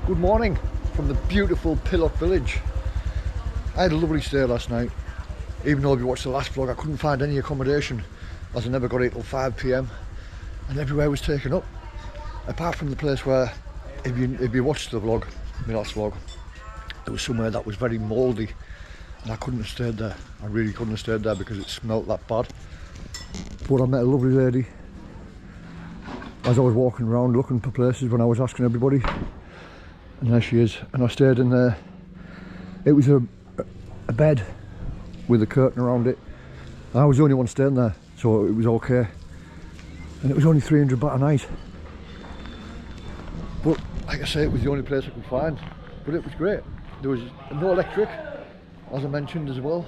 Good morning from the beautiful Pilok Village. I had a lovely stay last night. Even though if you watched the last vlog, I couldn't find any accommodation as I never got it till 5 p.m. and everywhere was taken up. Apart from the place where, if you watched the vlog, my last vlog, there was somewhere that was very mouldy and I couldn't have stayed there. I really couldn't have stayed there because it smelt that bad. But I met a lovely lady as I was walking around looking for places when I was asking everybody. And there she is, and I stayed in there. It was a bed with a curtain around it. I was the only one staying there, so it was okay. And it was only 300 baht a night. But like I say, it was the only place I could find. But it was great. There was no electric, as I mentioned as well.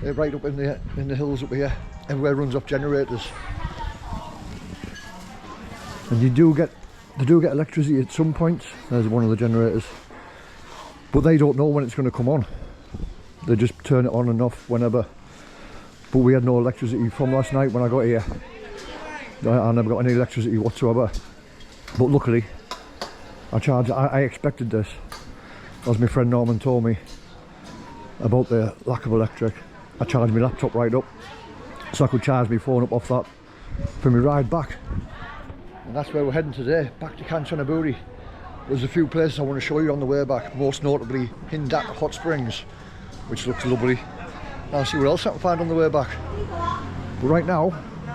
Right up in the hills up here, everywhere runs off generators. And they do get electricity at some points. There's one of the generators, but they don't know when it's going to come on. They just turn it on and off whenever. But we had no electricity from last night when I got here. I never got any electricity whatsoever. But luckily, I expected this, as my friend Norman told me about the lack of electric. I charged my laptop right up, so I could charge my phone up off that for my ride back. And that's where we're heading today, back to Kanchanaburi. There's a few places I want to show you on the way back, most notably Hindad Hot Springs, which looks lovely. I'll see what else I can find on the way back. But right now,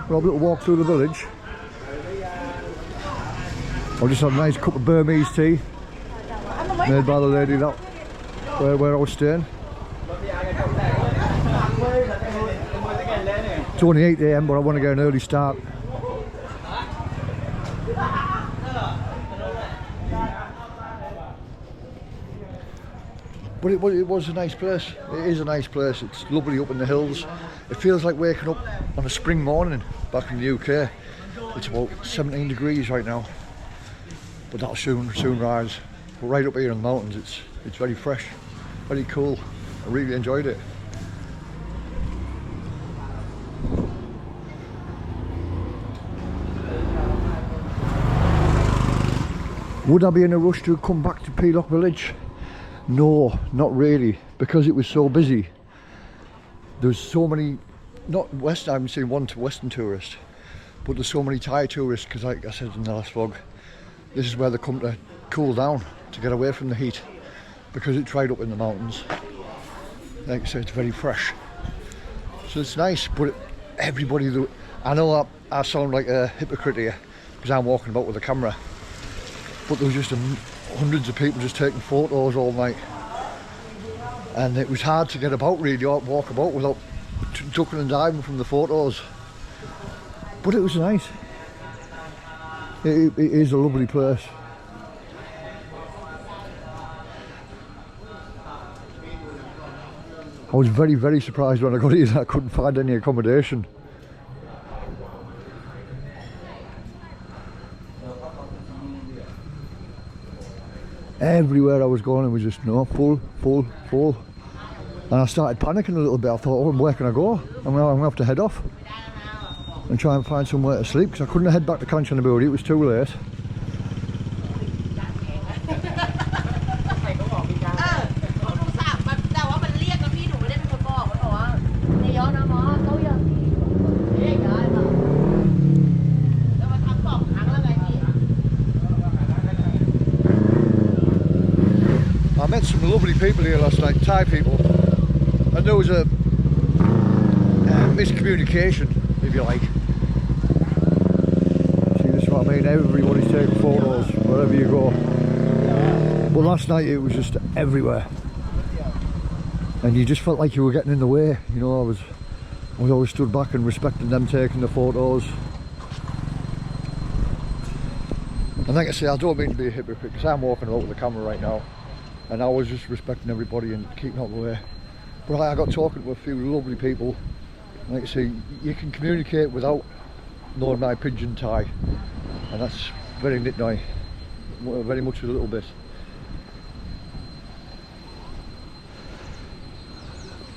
we'll have a little walk through the village. I've just had a nice cup of Burmese tea, made by the lady that where I was staying. It's only 8 AM, but I want to get an early start. But it was a nice place. It is a nice place. It's lovely up in the hills. It feels like waking up on a spring morning back in the UK. It's about 17 degrees right now, but that'll soon rise. But right up here in the mountains, it's very fresh, very cool. I really enjoyed it. Would I be in a rush to come back to Pilok Village? No, not really, because it was so busy. There's so many, I haven't seen one Western tourist, but there's so many Thai tourists, because like I said in the last vlog, this is where they come to cool down, to get away from the heat, because it's right up in the mountains. Like I said, it's very fresh. So it's nice, but everybody, I know I sound like a hypocrite here, because I'm walking about with a camera, but there was just hundreds of people just taking photos all night, and it was hard to get about really, or walk about without ducking and diving from the photos. But it was nice. It is a lovely place. I was very surprised when I got here that I couldn't find any accommodation. Everywhere I was going, it was just full. And I started panicking a little bit. I thought, oh, where can I go? I'm going to have to head off and try and find somewhere to sleep, because I couldn't head back to Kanchanaburi, it was too late. I met some lovely people here last night, Thai people, and there was a miscommunication, if you like. See, this is what I mean, everybody's taking photos wherever you go. But last night it was just everywhere, and you just felt like you were getting in the way. You know, I always stood back and respected them taking the photos. And like I say, I don't mean to be a hypocrite, because I'm walking about with the camera right now, and I was just respecting everybody and keeping out of the way. But I got talking to a few lovely people. Like I say, you can communicate without knowing my pidgin Thai, and that's very nitnoi, very much a little bit.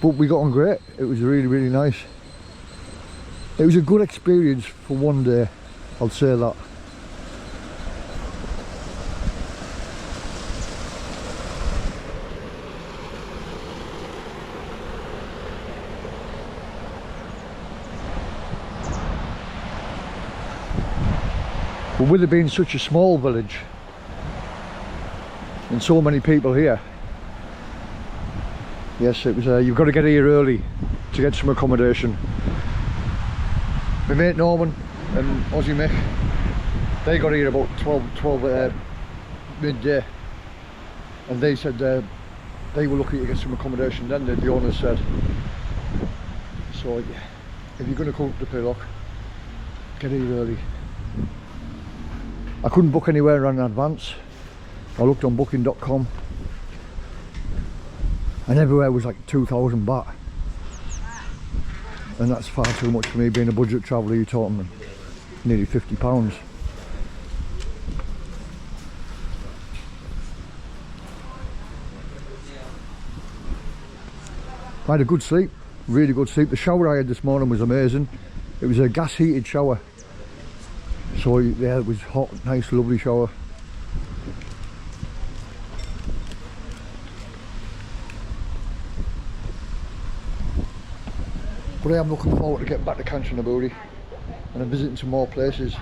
But we got on great. It was really nice. It was a good experience for one day, I'll say that. But with it being such a small village and so many people here, yes, it was. You've got to get here early to get some accommodation. My mate Norman and Aussie Mick, they got here about 12 midday, and they said they were lucky to get some accommodation then, the owners said. So if you're going to come to Pilok, get here early. I couldn't book anywhere in advance. I looked on booking.com and everywhere was like 2,000 baht, and that's far too much for me being a budget traveller. You're talking nearly £50. I had a good sleep, really good sleep. The shower I had this morning was amazing. It was a gas heated shower, so yeah, it was hot, nice, lovely shower. But I am looking forward to getting back to Kanchanaburi and I'm visiting some more places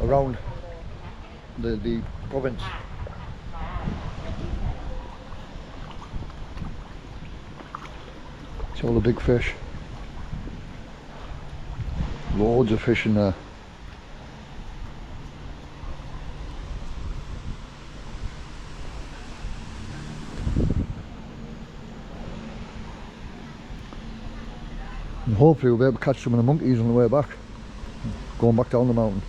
around the province. It's all the big fish. Loads of fish in there. And hopefully we'll be able to catch some of the monkeys on the way back, going back down the mountain.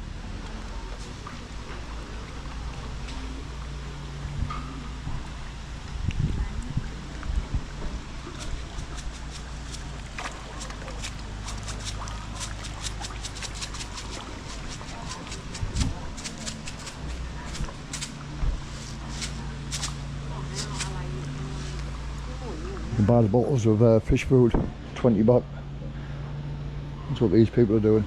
You buy the bottles of fish food, 20 baht. That's what these people are doing.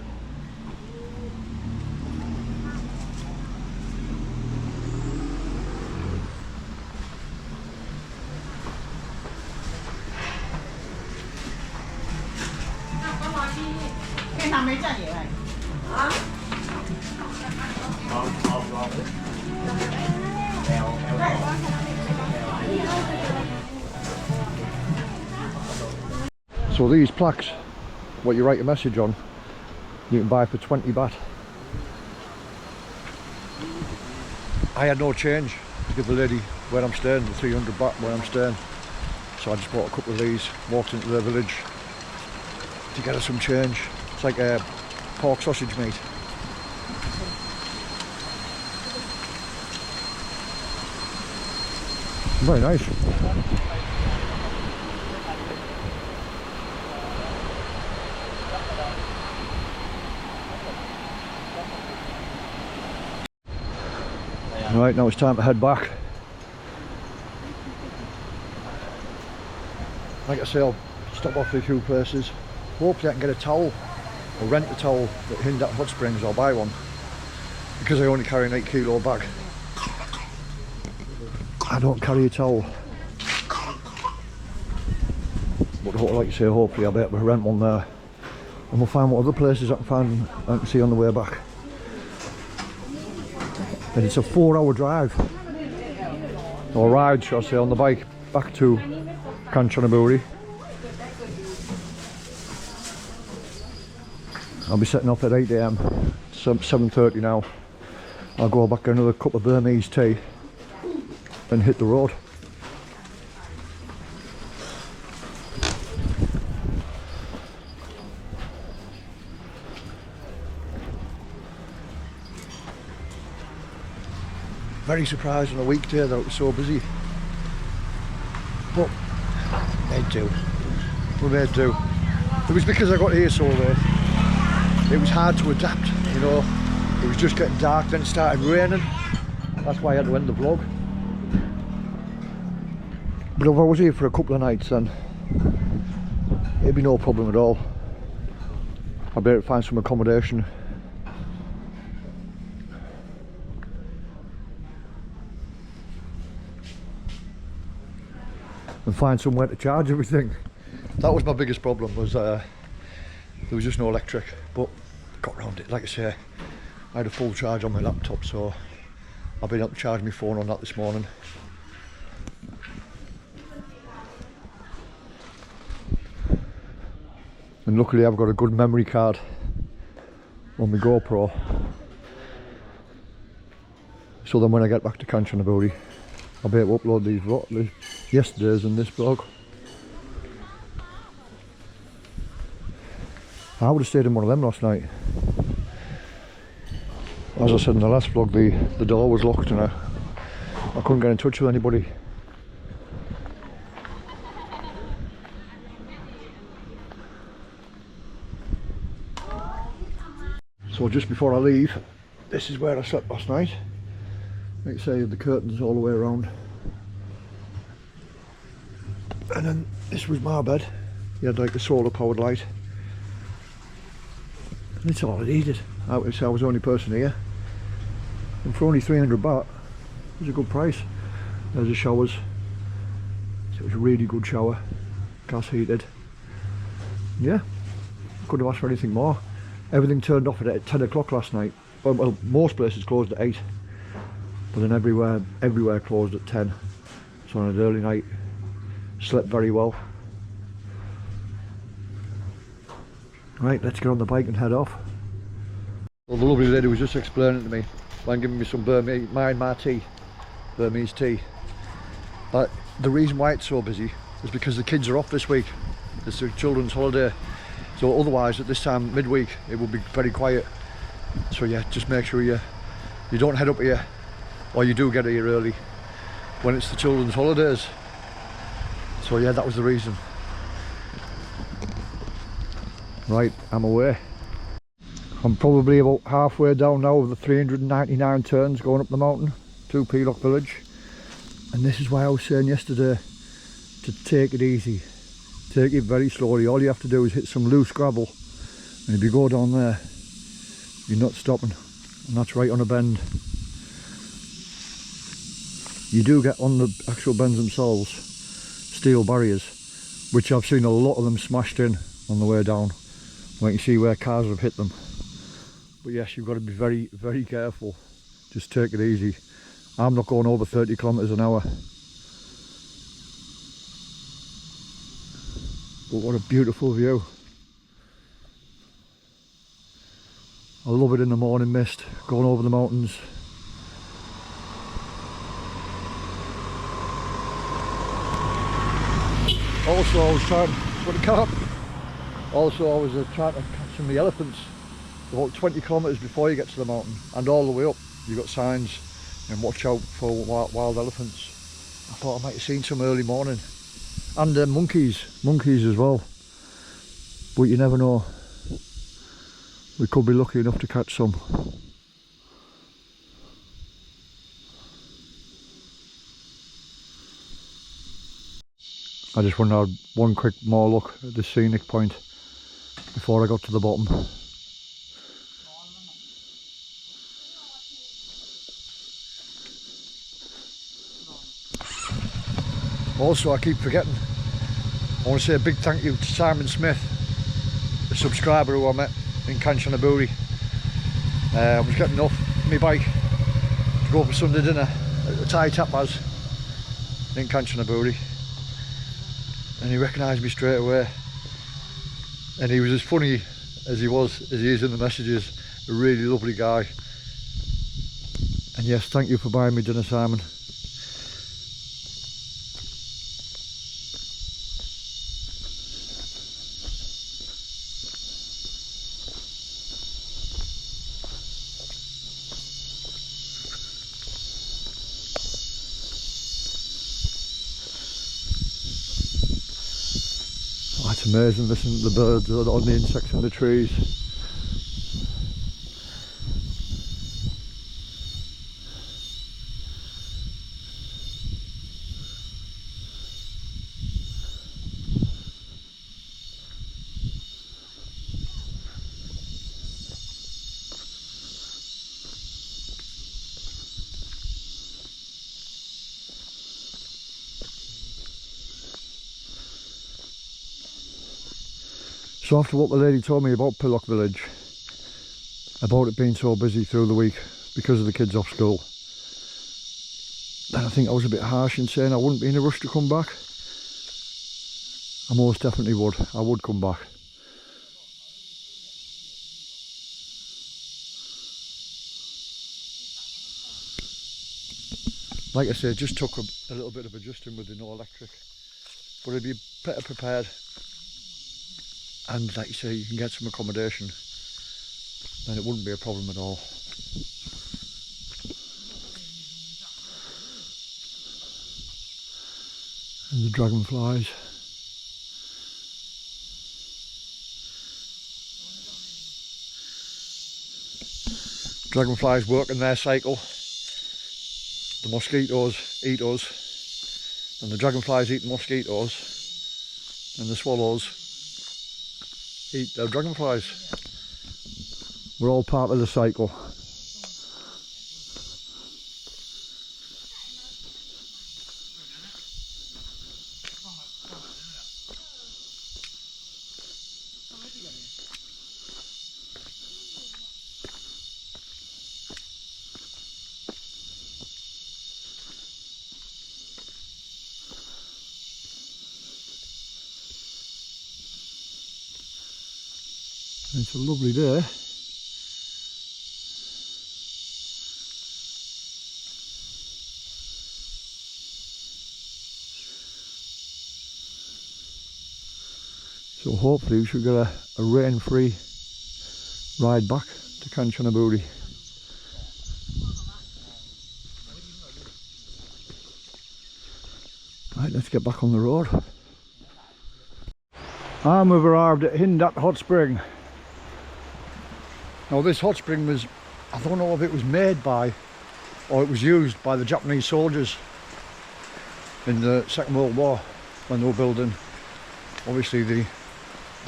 So these plaques, what you write a message on, you can buy for 20 baht. I had no change to give the lady where I'm staying, the 300 baht where I'm staying. So I just bought a couple of these, walked into the village to get her some change. It's like a pork sausage meat. Very nice. Right, now it's time to head back. Like I say, I'll stop off at a few places. Hopefully I can get a towel or rent a towel at Hindad Hot Springs or buy one, because I only carry an 8 kilo bag. I don't carry a towel. But like I say, hopefully I'll be able to rent one there, and we'll find what other places I can see on the way back. And it's a 4-hour drive, or ride shall I say, on the bike back to Kanchanaburi. I'll be setting off at 8 AM, 7:30 now. I'll go back get another cup of Burmese tea and hit the road. Very surprised on a weekday that it was so busy, but made do. We made do. It was because I got here so late. It was hard to adapt, you know. It was just getting dark, then it started raining. That's why I had to end the vlog. But if I was here for a couple of nights, then it'd be no problem at all. I'd be able to find some accommodation. And find somewhere to charge everything. That was my biggest problem, was there was just no electric, but got around it. Like I say, I had a full charge on my laptop, so I've been able to charge my phone on that this morning. And luckily I've got a good memory card on my GoPro, so then when I get back to Kanchanaburi I'll be able to upload these yesterday's and this vlog. I would have stayed in one of them last night. As I said in the last vlog, the door was locked and I couldn't get in touch with anybody. So just before I leave, this is where I slept last night. Like I say, the curtains all the way around. And then this was my bed. You had like a solar powered light. And that's all I needed. I was the only person here. And for only 300 baht, it was a good price. There's the showers. So it was a really good shower. Gas heated. Yeah, couldn't have asked for anything more. Everything turned off at 10 o'clock last night. Well, most places closed at 8. But then everywhere closed at 10. So on an early night, slept very well. Right, let's get on the bike and head off. Well, the lovely lady was just explaining to me, when giving me some Burmese tea. The reason why it's so busy is because the kids are off this week. It's a children's holiday. So otherwise at this time midweek it will be very quiet. So yeah, just make sure you don't head up here, or you do get here early when it's the children's holidays. So yeah, that was the reason. Right, I'm away. I'm probably about halfway down now of the 399 turns going up the mountain to Pilok Village. And this is why I was saying yesterday to take it easy. Take it very slowly. All you have to do is hit some loose gravel, and if you go down there you're not stopping, and that's right on a bend. You do get on the actual bends themselves steel barriers, which I've seen a lot of them smashed in on the way down, where you can see where cars have hit them. But yes, you've got to be very, very careful. Just take it easy. I'm not going over 30 kilometers an hour. But what a beautiful view. I love it in the morning mist, going over the mountains. Also I was trying to catch some of the elephants about 20 kilometres before you get to the mountain, and all the way up you've got signs and watch out for wild elephants. I thought I might have seen some early morning. And monkeys as well, but you never know, we could be lucky enough to catch some. I just wanted to have one quick more look at the scenic point before I got to the bottom. Also, I keep forgetting, I want to say a big thank you to Simon Smith, a subscriber who I met in Kanchanaburi. I was getting off my bike to go for Sunday dinner at the Thai tapas in Kanchanaburi, and he recognised me straight away, and he was as funny as he is in the messages. A really lovely guy. And yes, thank you for buying me dinner, Simon. It's amazing listening to the birds or the insects in the trees. So after what the lady told me about Pilok Village, about it being so busy through the week because of the kids off school. Then I think I was a bit harsh in saying I wouldn't be in a rush to come back. I most definitely would. I would come back. Like I say, it just took a little bit of adjusting with the no electric, but it'd be better prepared. And like you say, you can get some accommodation, then it wouldn't be a problem at all. And the dragonflies. Dragonflies working their cycle. The mosquitoes eat us, and the dragonflies eat the mosquitoes, and the swallows eat the dragonflies. We're all part of the cycle. It's a lovely day. So hopefully we should get a rain-free ride back to Kanchanaburi. Right, let's get back on the road. And we've arrived at Hindad Hot Spring. Now this hot spring was, I don't know if it was made by or it was used by the Japanese soldiers in the Second World War when they were building obviously the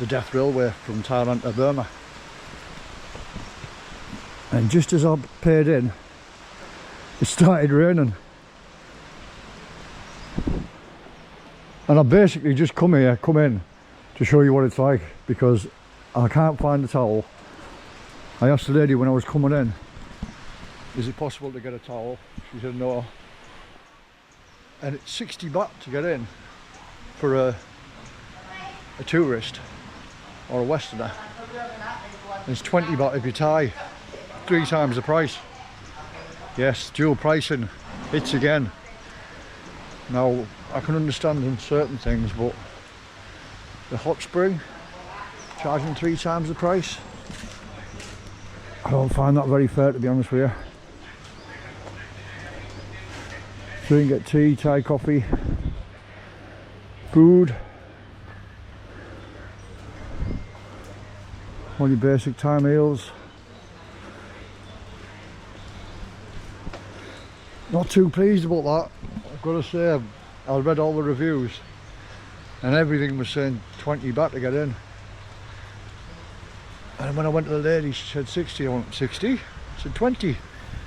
death railway from Thailand to Burma. And just as I paid in, it started raining. And I basically just come in to show you what it's like, because I can't find the towel. I asked the lady when I was coming in, is it possible to get a towel? She said no. And it's 60 baht to get in for a tourist or a westerner. And it's 20 baht if you Thai, 3 times the price. Yes, dual pricing, it's again. Now I can understand in certain things, but the hot spring charging 3 times the price, I don't find that very fair, to be honest with you. So you can get tea, Thai coffee, food, all your basic Thai meals. Not too pleased about that, I've got to say. I read all the reviews and everything was saying 20 baht to get in. And when I went to the lady, she said 60. I went, 60? I said 20. She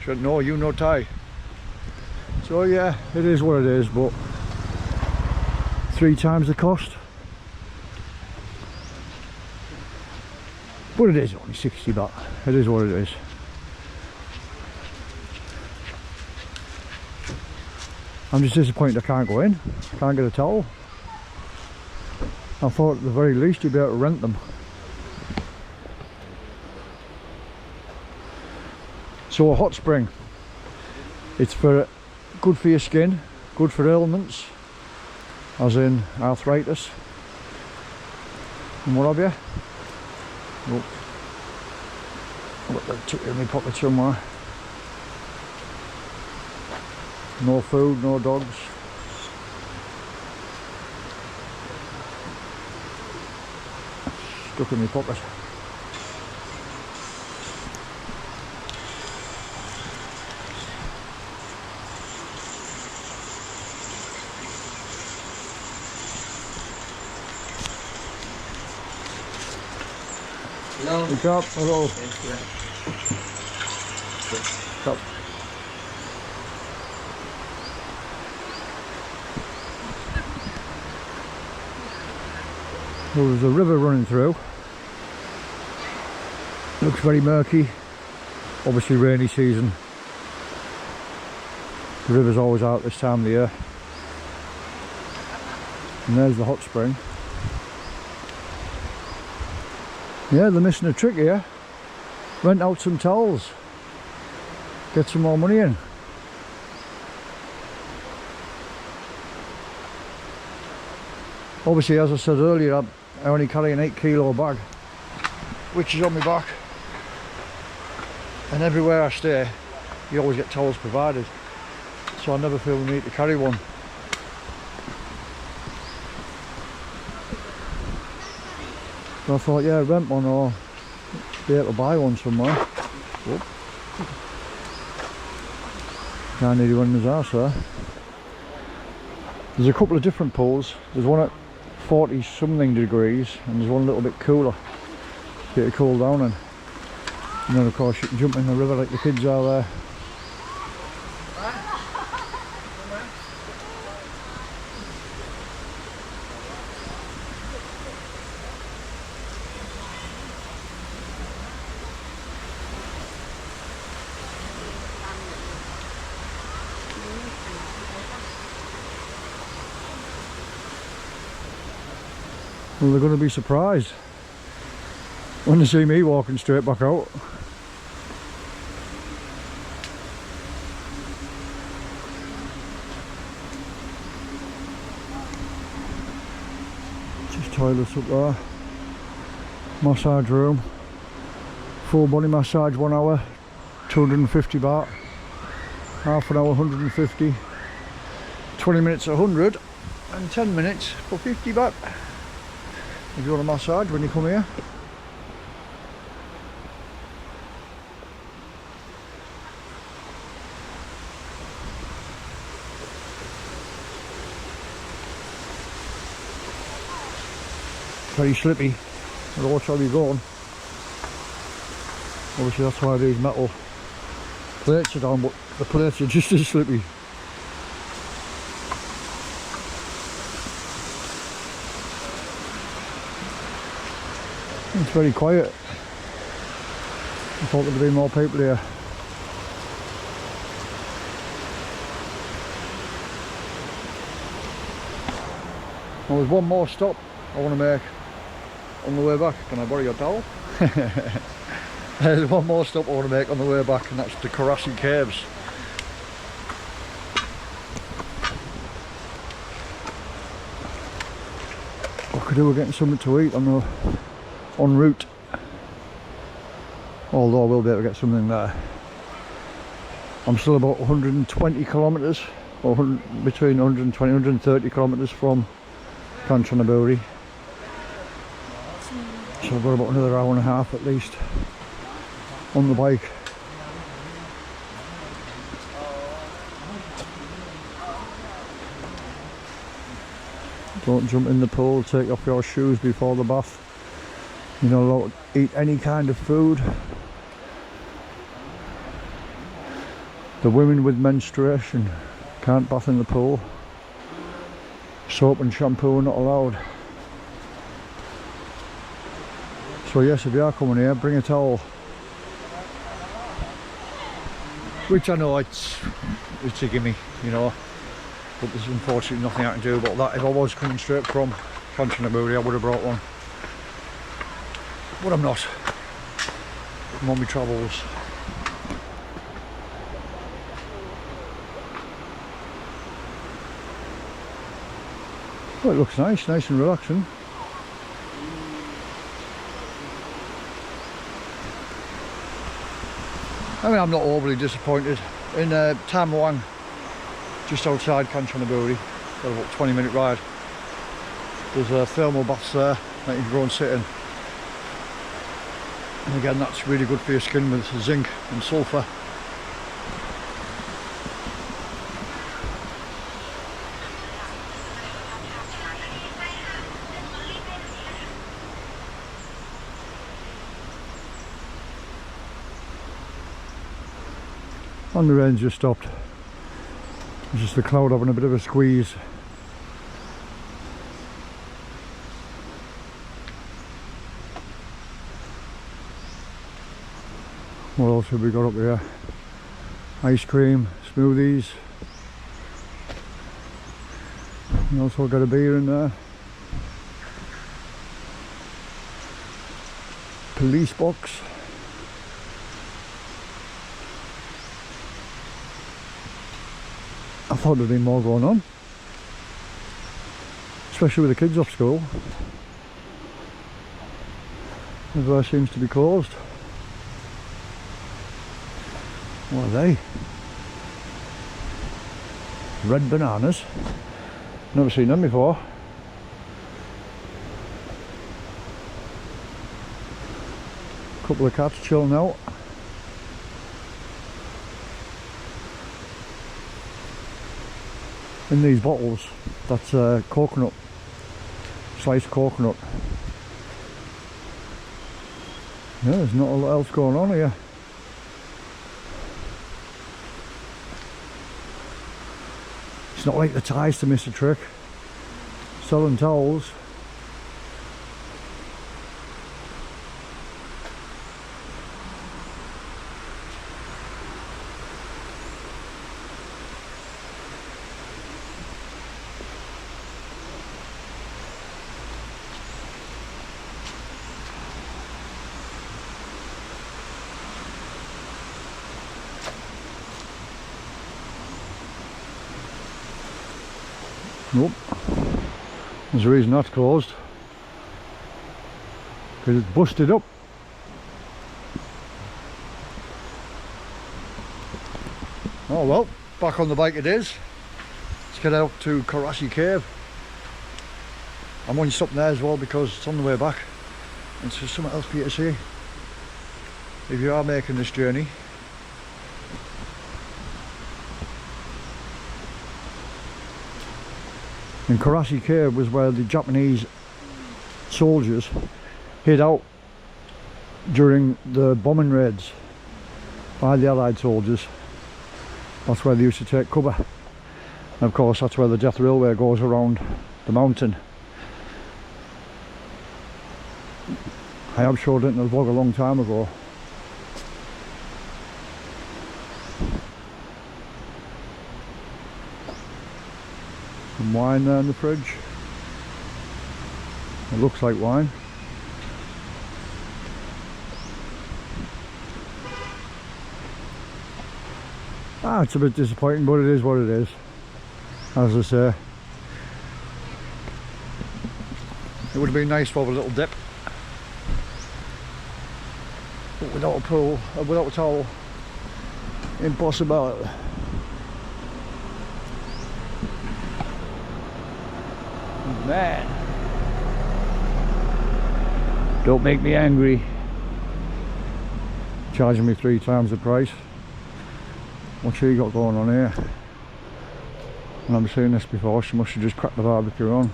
said, no, you know Thai. So yeah, it is what it is, but 3 times the cost. But it is only 60 baht. It is what it is. I'm just disappointed I can't go in. I can't get a towel. I thought at the very least you'd be able to rent them. So a hot spring, it's good for your skin, good for ailments, as in arthritis and what have you. Oh, I've got the ticket in my pocket somewhere. No food, no dogs. Stuck in my pocket. Hello. What's up? Hello. What's up? Well, there's a river running through. Looks very murky. Obviously rainy season. The river's always out this time of the year. And there's the hot spring. Yeah, they're missing a trick here. Rent out some towels. Get some more money in. Obviously, as I said earlier, I only carry an 8 kilo bag, which is on my back. And everywhere I stay, you always get towels provided. So I never feel the need to carry one. So I thought, yeah, rent one or be able to buy one somewhere. Whoop. Can't need one in his house there. There's a couple of different pools. There's one at 40 something degrees and there's one a little bit cooler. Get it cool down in. And then of course you can jump in the river like the kids are there. Well, they're going to be surprised when they see me walking straight back out. Just toilets up there. Massage room. Full body massage 1 hour, 250 baht. Half an hour, 150. 20 minutes, 100. And 10 minutes for 50 baht. If you want a massage when you come here. Very slippy. I don't know which way you're going. Obviously that's why these metal plates are down, but the plates are just as slippy. It's very quiet. I thought there'd be more people here. Well, there's one more stop I want to make on the way back. Can I borrow your towel? There's one more stop I want to make on the way back, and that's the Krasae Caves. What could do with getting something to eat en route. Although I will be able to get something there. I'm still about 120 kilometres, or between 120 and 130 kilometres from Kanchanaburi. So I've got about another hour and a half at least on the bike. Don't jump in the pool, take off your shoes before the bath. You're not allowed to eat any kind of food. The women with menstruation can't bath in the pool. Soap and shampoo are not allowed. So yes, if you are coming here, bring a towel. Which I know it's a gimme, you know, but there's unfortunately nothing I can do about that. If I was coming straight from Kanchanaburi, I would have brought one. But I'm not. I'm on my travels. Well, it looks nice and relaxing. I mean, I'm not overly disappointed. In Tam Luang, just outside Kanchanaburi, got about a 20-minute ride. There's thermal baths there that you can go and sit in. And again, that's really good for your skin with zinc and sulphur. And the rain's just stopped. It's just the cloud having a bit of a squeeze. What else have we got up here? Ice cream, smoothies. You also got a beer in there. Police box. I thought there'd be more going on, especially with the kids off school. Everywhere seems to be closed. What are they? Red bananas. Never seen them before. Couple of cats chilling out. In these bottles, that's coconut, sliced coconut. Yeah, there's not a lot else going on here. It's not like the ties to miss a trick. Selling towels. Nope. There's a reason that's closed. Because it's busted up. Oh well, back on the bike it is. Let's get out to Krasae Cave. I'm only stopping there as well because it's on the way back. And it's just something else for you to see. If you are making this journey. And Krasae Cave was where the Japanese soldiers hid out during the bombing raids by the Allied soldiers. That's where they used to take cover. And of course that's where the Death Railway goes around the mountain. I have showed it in a vlog a long time ago. Some wine there in the fridge. It looks like wine. It's a bit disappointing, but it is what it is, as I say. It would have been nice to have a little dip, but without a pool, without a towel, impossible. Man, don't make me angry. Charging me 3 times the price. What's she got going on here? I've never seen this before. She must have just cracked the barbecue on.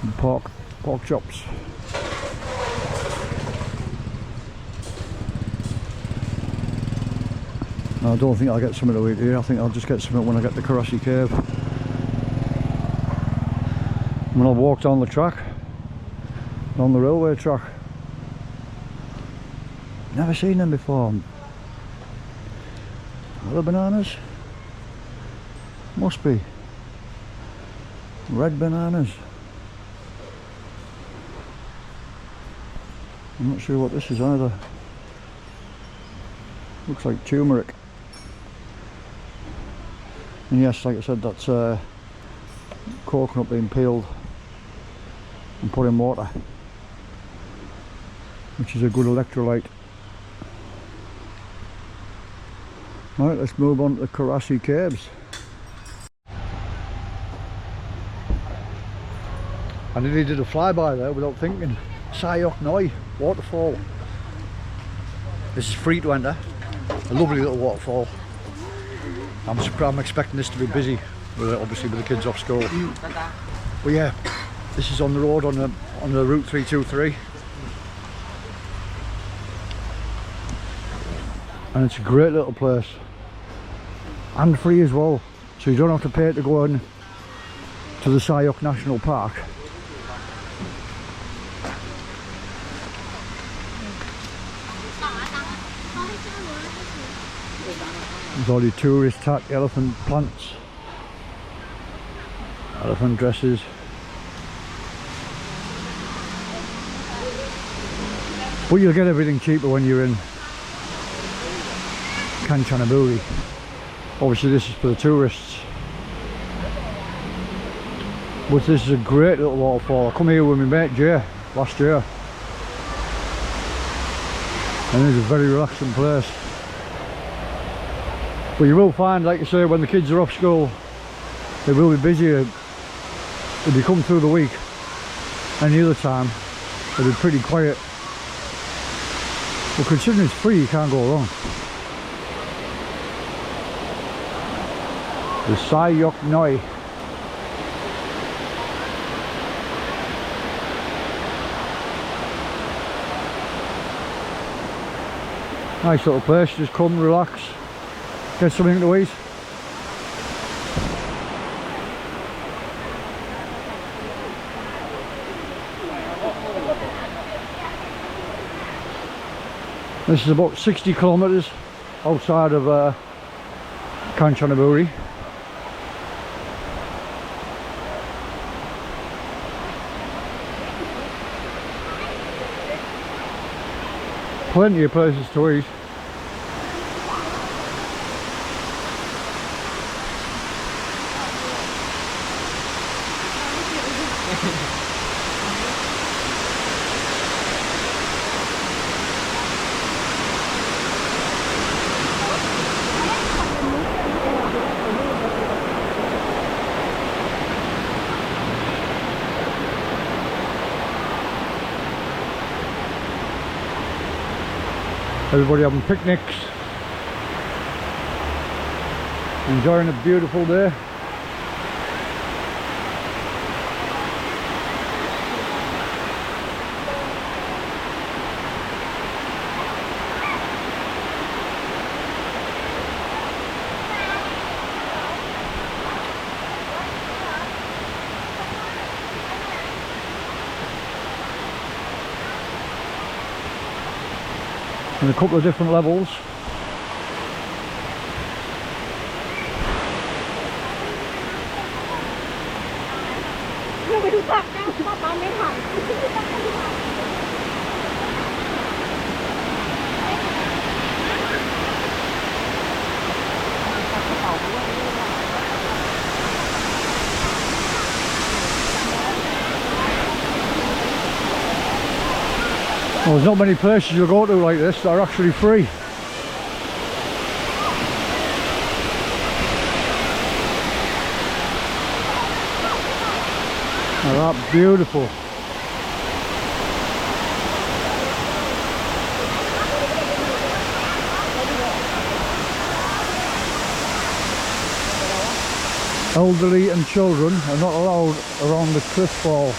Some pork chops. I don't think I'll get something to eat here. I think I'll just get something when I get to Krasae Cave. When I've walked on the track, on the railway track. Never seen them before. Are they bananas? Must be. Red bananas. I'm not sure what this is either. Looks like turmeric. And yes, like I said, that's coconut being peeled and put in water, which is a good electrolyte. Right, let's move on to the Krasae Caves. I nearly did a flyby there without thinking. Sai Yok Noi Waterfall. This is free to enter. A lovely little waterfall. I'm expecting this to be busy, obviously with the kids off school. But yeah, this is on the road on the Route 323. And it's a great little place. And free as well. So you don't have to pay to go in to the Sai Yok National Park. There's all your tourist tack, elephant plants, elephant dresses. But you'll get everything cheaper when you're in Kanchanaburi. Obviously this is for the tourists. But this is a great little waterfall. I come here with my mate Jay last year. And it's a very relaxing place. But you will find, like I say, when the kids are off school, they will be busier. If you come through the week, any other time, it'll be pretty quiet. But considering it's free, you can't go wrong. The Sai Yok Noi. Nice little place, just come, relax, get something to eat. This is about 60 kilometres outside of Kanchanaburi. Plenty of places to eat. Everybody having picnics, enjoying a beautiful day. And a couple of different levels. Well, there's not many places you'll go to like this that are actually free. Oh, that's beautiful. Elderly and children are not allowed around the cliff fall.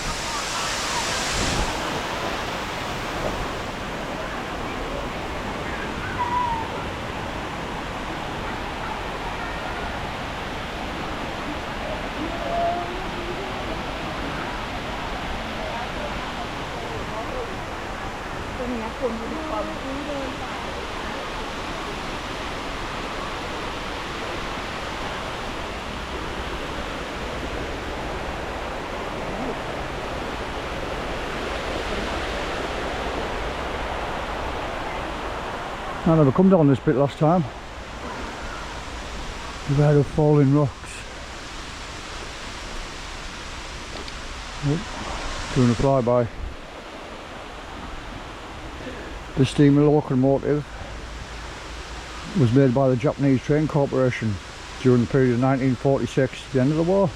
I never come down this bit last time. We've had of falling rocks. Oh, doing a flyby. The steam locomotive was made by the Japanese Train Corporation during the period of 1946, the end of the war,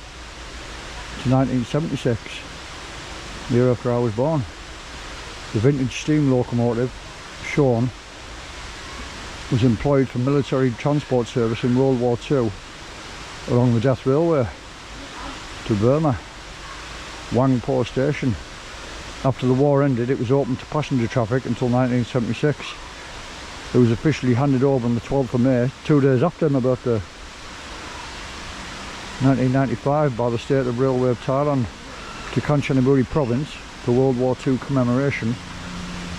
to 1976, the year after I was born. The vintage steam locomotive shown was employed for military transport service in World War II along the Death Railway to Burma, Wangpo Station. After the war ended, it was open to passenger traffic until 1976. It was officially handed over on the 12th of May, 2 days after my birthday, 1995, by the State of Railway of Thailand to Kanchanaburi province for World War II commemoration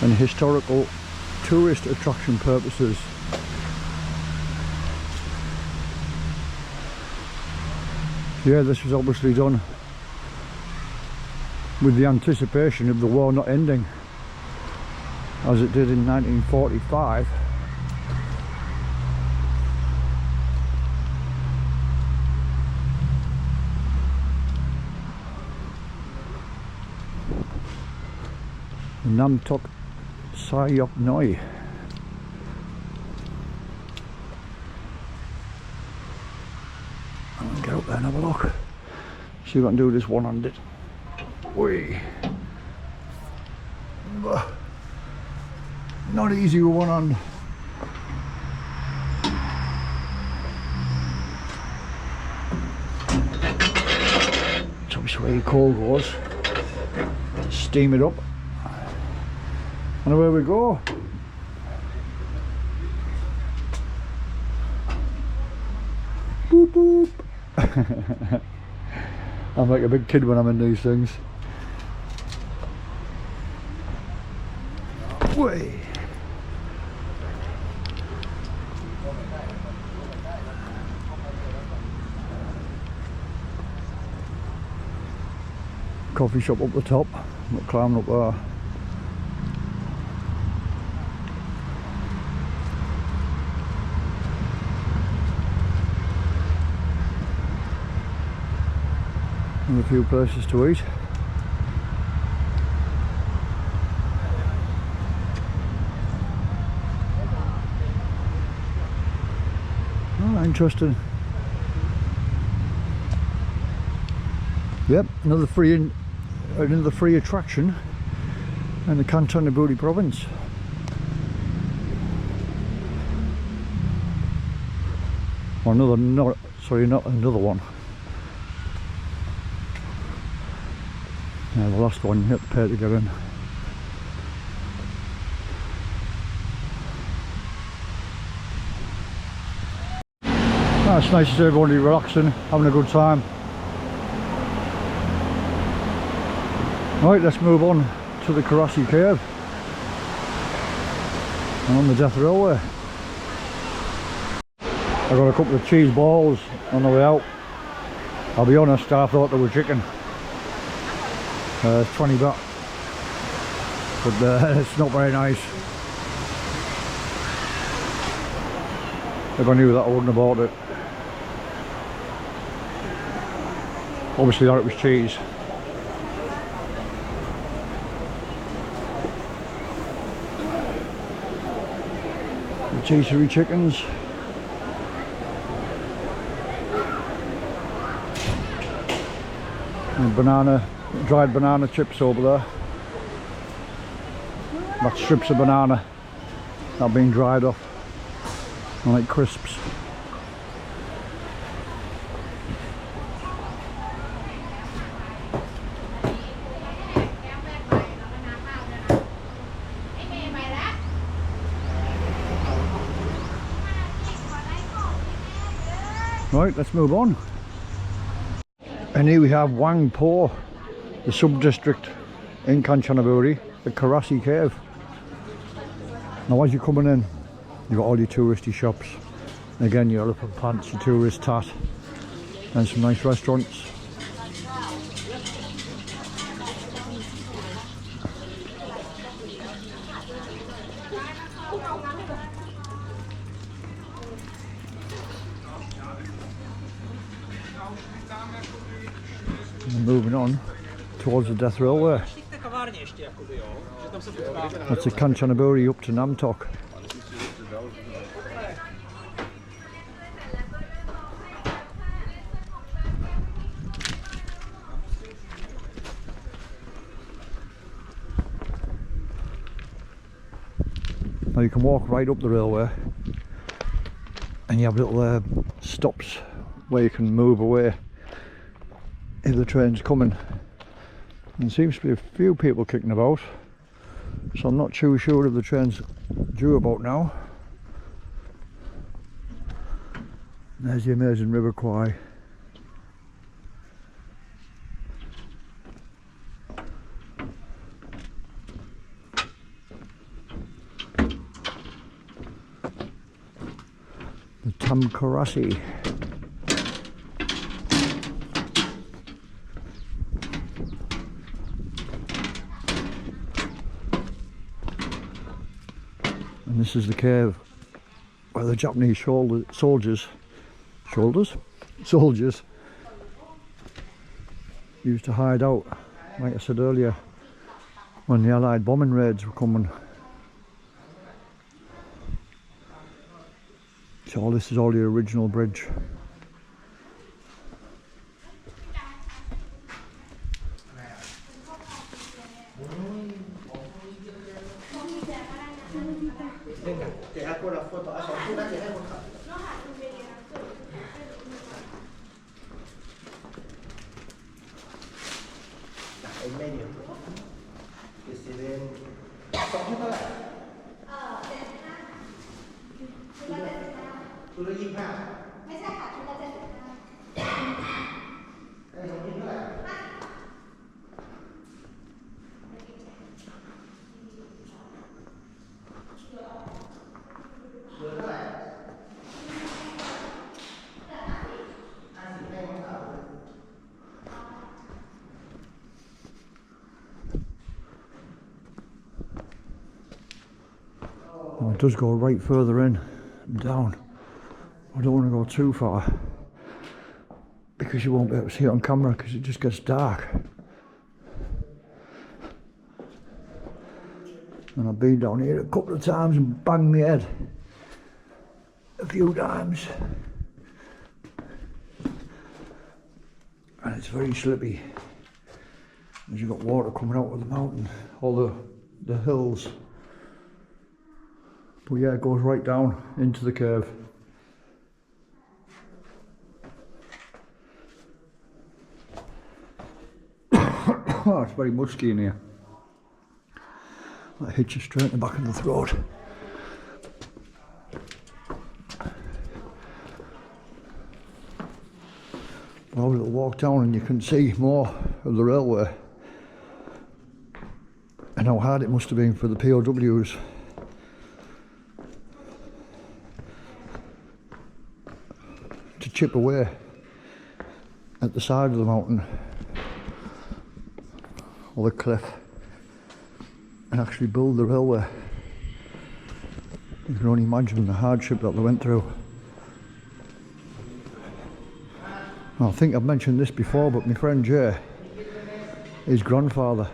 and historical tourist attraction purposes. Yeah, this was obviously done with the anticipation of the war not ending, as it did in 1945. Nam Tok Sai Yok Noi. I'll get up there and have a look. See if I can do this one-handed. Whee! Not easy with one hand. So that's where your coal goes. Steam it up. And away we go. Boop boop. I'm like a big kid when I'm in these things. Way. Coffee shop up the top. I'm not climbing up there. And a few places to eat. Oh, interesting. Yep, another free attraction in the Kanchanaburi province. Or not another one. Yeah, the last one you have to pay to get in. Oh, it's nice to see everybody relaxing, having a good time. Right, let's move on to the Krasae Cave and on the Death Railway. I got a couple of cheese balls on the way out. I'll be honest, I thought they were chicken. 20 baht, but it's not very nice. If I knew that, I wouldn't have bought it. Obviously thought it was cheese. Rotisserie chickens. And dried banana chips over there. That's strips of banana that have been dried off. I like crisps. Right, let's move on. And here we have Wang Po, the sub-district in Kanchanaburi, the Krasae Cave. Now as you're coming in, you've got all your touristy shops. Again, your elephant pants, your tourist tat, and some nice restaurants. And moving on towards the Death Railway. That's the Kanchanaburi up to Nam Tok. Now you can walk right up the railway and you have little stops where you can move away if the train's coming. And there seems to be a few people kicking about, so I'm not too sure if the train's due about now. There's the amazing River Kwai. The Tam Krasae. And this is the cave where the Japanese soldiers used to hide out, like I said earlier, when the Allied bombing raids were coming. So this is all the original bridge. Oh, it does go right further in and down. I don't want to go too far because you won't be able to see it on camera because it just gets dark. And I've been down here a couple of times and banged my head a few times. And it's very slippy as you've got water coming out of the mountain, all the hills. But yeah, it goes right down into the cave. Oh, it's very musky in here. That hits you straight in the back of the throat. Well, we'll walk down and you can see more of the railway and how hard it must have been for the POWs. To chip away at the side of the mountain or the cliff and actually build the railway. You can only imagine the hardship that they went through. I think I've mentioned this before, but my friend Jay, his grandfather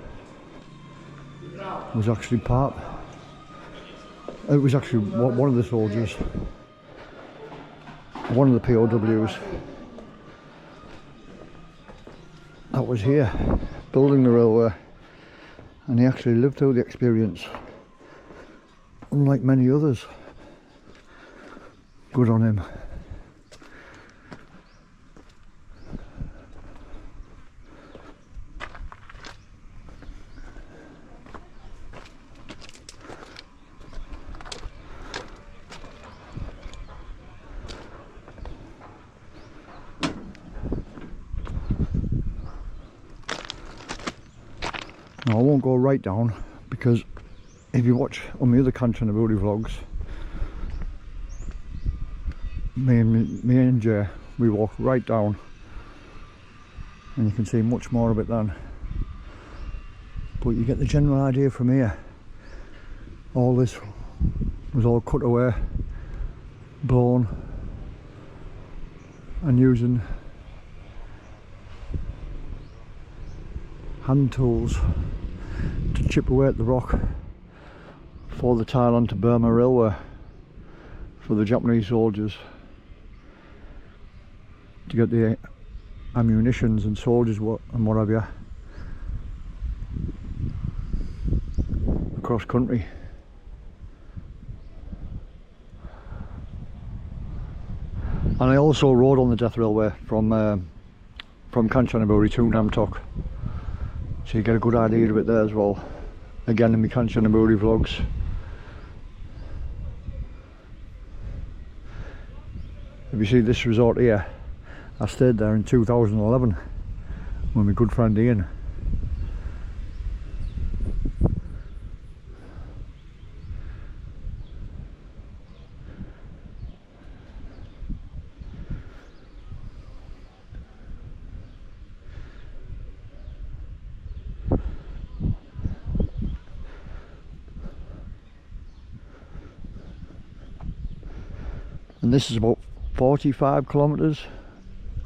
was actually it was actually one of the soldiers, one of the POWs that was here building the railway, and he actually lived through the experience, unlike many others. Good on him. Now I won't go right down because if you watch on the other Kanchanaburi vlogs, me and Jay, we walk right down and you can see much more of it then. But you get the general idea from here. All this was all cut away, blown, and using hand tools to chip away at the rock for the Thailand to Burma railway for the Japanese soldiers to get the ammunitions and soldiers and what have you across country. And I also rode on the Death Railway from Kanchanaburi to Namtok, so you get a good idea of it there as well. Again, in my Kanchanaburi vlogs. If you see this resort here, I stayed there in 2011 with my good friend Ian. and this is about 45 kilometres.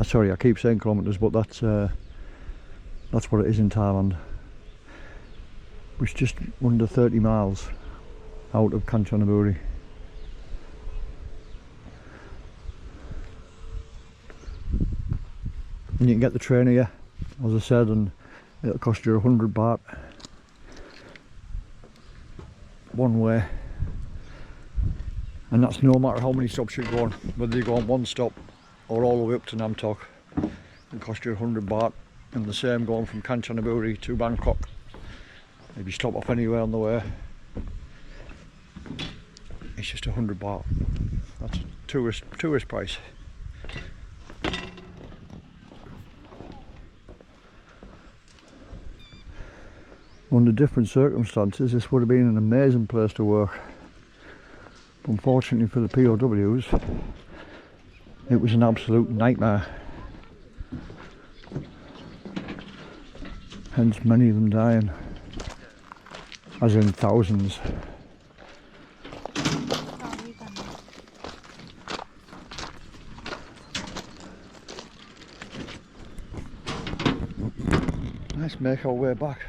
Sorry, I keep saying kilometres, but that's what it is in Thailand. Which is just under 30 miles out of Kanchanaburi. And you can get the train here, as I said, and it'll cost you 100 baht one way. And that's no matter how many stops you go on, whether you go on one stop or all the way up to Nam Tok. It'll cost you 100 baht, and the same going from Kanchanaburi to Bangkok. If you stop off anywhere on the way, it's just 100 baht. That's a tourist price. Under different circumstances, this would have been an amazing place to work. But unfortunately for the POWs, it was an absolute nightmare. Hence many of them dying, as in thousands. Let's make our way back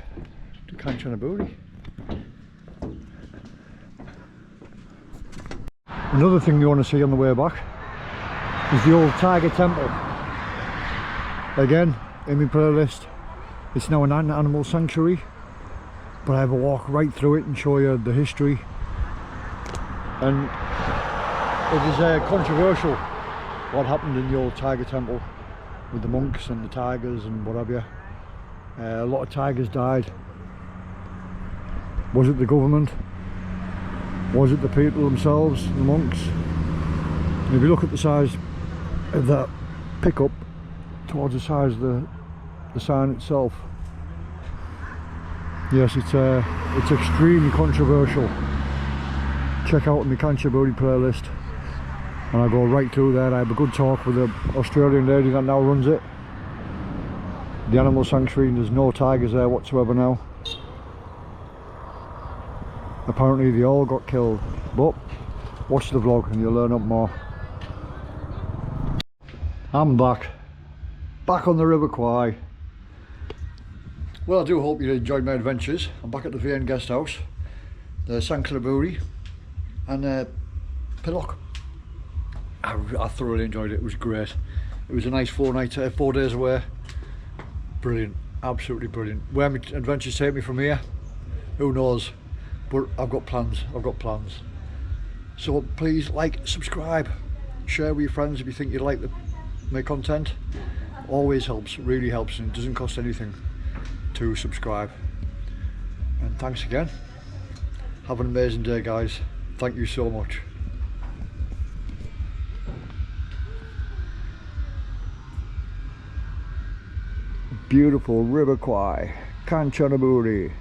to Kanchanaburi. Another thing you want to see on the way back is the old Tiger Temple. Again, in my playlist, it's now an animal sanctuary, but I have a walk right through it and show you the history. And it is controversial what happened in the old Tiger Temple with the monks and the tigers and what have you. A lot of tigers died. Was it the government? Was it the people themselves, the monks? And if you look at the size of that pickup towards the size of the sign itself, yes, it's extremely controversial. Check out my Kanchanaburi playlist, and I go right through there. I have a good talk with the Australian lady that now runs it, the animal sanctuary, and there's no tigers there whatsoever now. Apparently they all got killed, but watch the vlog and you'll learn up more. I'm back on the River Kwai. Well, I do hope you enjoyed my adventures. I'm back at the VN guest house, the Kanchanaburi, and Pilok. I thoroughly enjoyed it. It was great. It was a nice 4 days away. Brilliant, absolutely brilliant. Where my adventures take me from here, who knows? But I've got plans. So please like, subscribe, share with your friends if you think you'd like my content. Always helps, really helps, and it doesn't cost anything to subscribe. And thanks again. Have an amazing day, guys. Thank you so much. Beautiful River Kwai, Kanchanaburi.